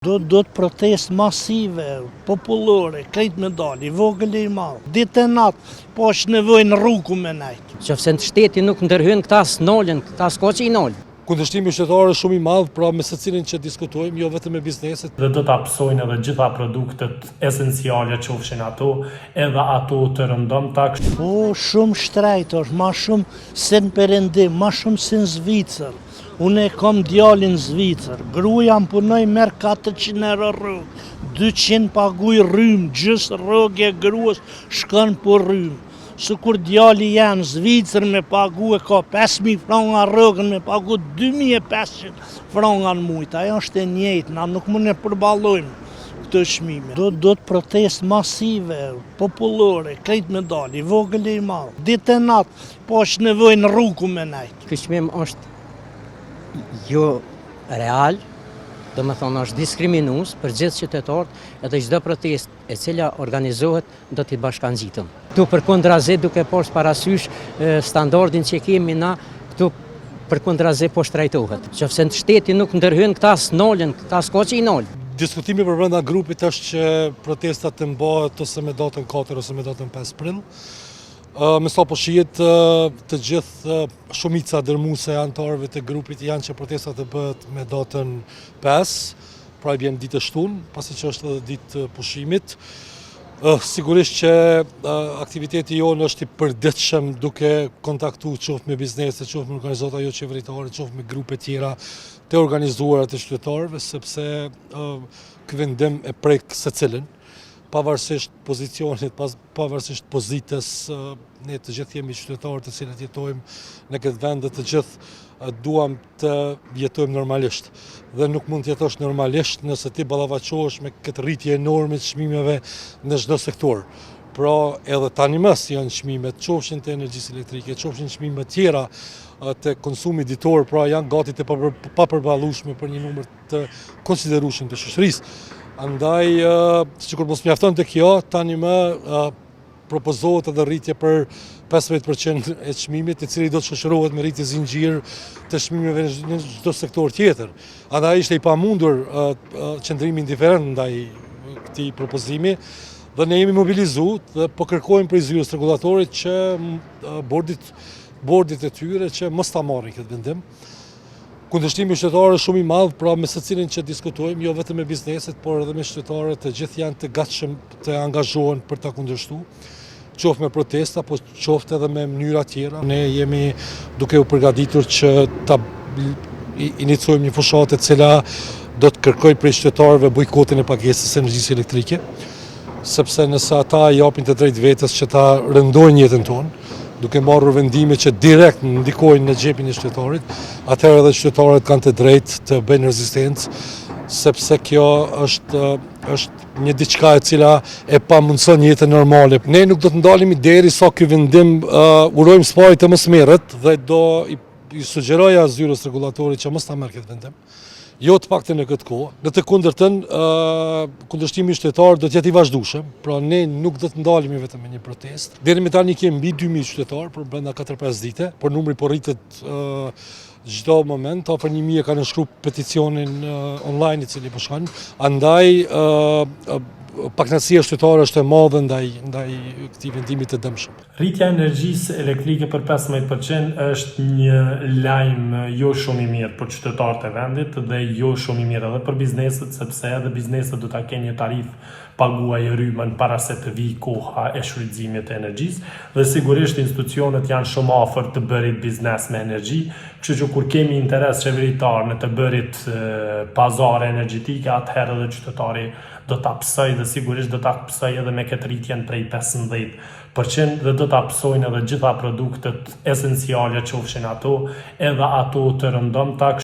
Do të protestë masive, popullore, krejt me dali, vogël e i madh. Ditë e natë, po është nevojë në rrugë me nejt. Qofse në shteti nuk ndërhyjnë këta s'nolën, këta s'ka që i nolën. Kundërshtimi qytetarë është shumë i madh, pra me secilin që diskutojmë, jo vetëm me bizneset. Dhe do ta psojnë edhe gjitha produktet esenciale qofshin ato, edhe ato të rëndomta. Po, shumë shtrejt është, ma shumë se në Perëndim, ma shumë se në Zvicër. Unë e kam djalin Zvicër, gruaja më punoj merr 400 euro rrugë, 200 paguj rrymë, gjysë rrogë e gruas shkon për rrymë. Së kur djali janë Zvicër me pagu e ka 5.000 franga rrogën, me pagu 2.500 franga në mujtë. Ajo është e njëjtë, na nuk mund e përballojmë këtë çmime. Do të protestë masive, popullore, krejt me dali, vogël e i madh. Ditë e natë, po është nevojë në rrugë me nejt. Ky çmim është jo real, do më thonë është diskriminues për gjithë qytetarët edhe çdo protestë e cila organizohet do t'i bashkangjitëm. Këtu përkundrazi duke pas parasysh standardin që kemi na, këtu përkundrazi po shtrajtohet. Qofse në shteti nuk ndërhyjnë këta s'nolën, këta s'ka që i nolën. Diskutimi për brenda grupit është që protestat të mbahet ose me datën 4 ose me datën 5 prill. Me sa po shihet të gjithë shumica dërmuese e anëtarëve të grupit janë që protestat të bëhet me datën 5, pra i vjen ditë e shtunë, pasi që është edhe ditë pushimit. Sigurisht që aktiviteti jonë është i përditshëm duke kontaktu qoftë me biznese, qoftë me organizata jo qeveritare, qoftë me grupe tjera të organizuara të qytetarëve, sepse ky vendim e prek secilin. Pavarësisht pozicionit, pavarësisht pozitës, ne të gjithë jemi qytetarë të cilët jetojmë në këtë vend dhe të gjithë duam të jetojmë normalisht. Dhe nuk mund të jetosh normalisht nëse ti ballafaqohesh me këtë rritje enorme të çmimeve në çdo sektor. Pra edhe tani mës janë çmimet, qofshin të energjisë elektrike, qofshin çmime tjera të konsumit ditor, pra janë gati të papërballueshme për një numër të konsiderueshëm të shoqërisë. Andaj, sikur mos mjafton të kjo, tani më propozohet edhe rritje për 15% e çmimit, i cili do të shoqërohet me rritje zinxhir të çmimeve në çdo sektor tjetër. Andaj ishte i pamundur qëndrimi indiferent ndaj këtij propozimi dhe ne jemi mobilizuar dhe po kërkojmë prej zyrës rregullatorit që bordit e tyre që mos ta marrin këtë vendim. Kundërshtimi qytetarë është shumë i madh, pra me secilin që diskutojmë, jo vetëm me bizneset, por edhe me qytetarët, të gjithë janë të gatshëm të angazhohen për ta kundërshtuar, qoftë me protesta, po qoftë edhe me mënyra tjera. Ne jemi duke u përgatitur që ta iniciojmë një fushatë e cila do të kërkojë prej qytetarëve bojkotin e pagesës së energjisë elektrike, sepse nëse ata japin të drejtë vetes që ta rëndojnë jetën tonë, duke marrur vendime që direkt ndikojnë në xhepin e qytetarit, atëherë edhe qytetarët kanë të drejtë të bëjnë rezistencë, sepse kjo është një diçka e cila e pamundson jetën normale. Ne nuk do të ndalemi derisa ky vendim urojmë spaj të mos merret dhe do i sugjeroja zyrës rregullatorit që mos ta merr këtë vendim. Jo të paktën në këtë kohë. Në të kundërtën, kundërshtimi qytetar do të jetë i vazhdueshëm, pra ne nuk do të ndalemi vetëm me një protestë. Deri më tani kemi mbi 2000 qytetar për brenda 4-5 dite, por numri po rritet çdo moment, afër 1000 kanë shkruar peticionin online i cili po shkon. Andaj pakënaqësia qytetare është e madhe ndaj këtij vendimi të dëmshëm. Rritja e energjisë elektrike për 15% është një lajm jo shumë i mirë për qytetarët e vendit dhe jo shumë i mirë edhe për bizneset, sepse edhe bizneset do ta kenë një tarifë paguaje rrymën para se të vijë koha e shfrytëzimit të energjisë dhe sigurisht institucionet janë shumë afër të bërit biznes me energji, kështu që kur kemi interes qeveritar në të bërit pazare energjetike, atëherë edhe qytetari do ta psoj dhe sigurisht do ta psoj edhe me këtë rritjen prej 15% dhe do ta psojnë edhe gjitha produktet esenciale qofshin ato, edhe ato të rëndomta.